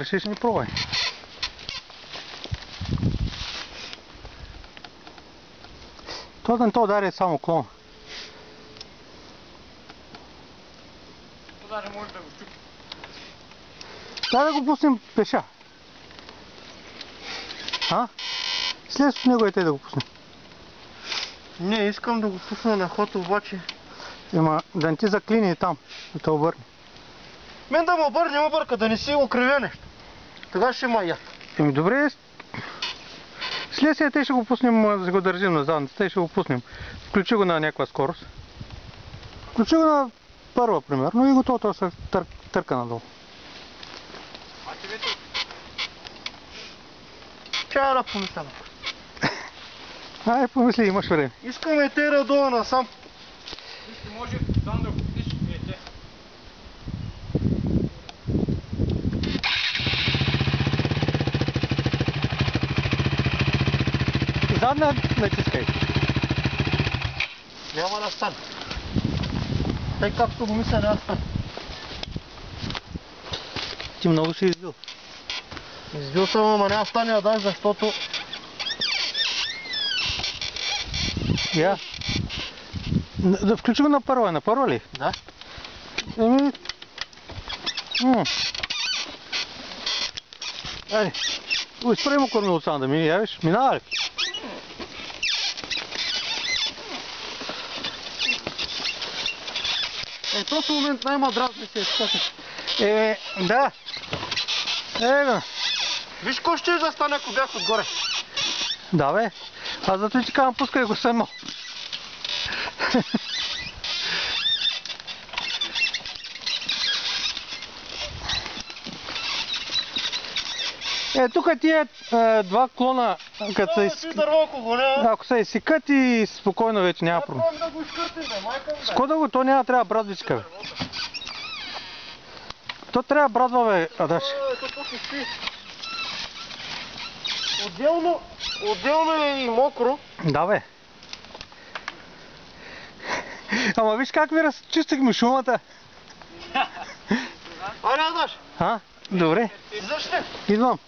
решиш, не пробвай. То удари само клон. То даже може да го чупи. Дай да го пуснем пеша. А? Слез от него и те да го пуснем. Не, искам да го пусна на ход, обаче. Ема да не ти заклини там, да те обърне. Мен да ме обърне, ме бърка, да не си окривя нещо. Тогава ще има я. Еми добре, след сега те ще го пуснем, да го държим на задницата и ще го пуснем. Включи го на някаква скорост. Включи го на първа, примерно, и готово се търка надолу. Чая да помисля. Ай, помисли, имаш време. Искаме те радова насам. Вижте, може там да го пиш, видите. Задна натискай. Няма да стане. Тъй както го мисля, няма да стане. Ти много си избил. Избил съм, ама няма стане да даш, защото... Я. Да включи го на първа ли? Да. Еми... Айде. Изправи му кормилоца да мини, явиш. Минава ли? Е, този момент най-ма дразни се е. Да. Его. Виж кой ще да стане, ако бях отгоре. Да бе. Аз зато ти казвам, пускай го само. Тук тия два клона, като ако се изсекат и спокойно вече няма проблем. Да го изкъртим, бе, майка ми, бе. С кой да го? То няма трябва брадвичка, бе. То трябва брадва, бе, Адаш. Какво се спи? Отделно е и мокро. Да, бе. Ама виж как ви разчистихме шумата. Айде, Адаш. А? Добре. Излъж ли? Идвам.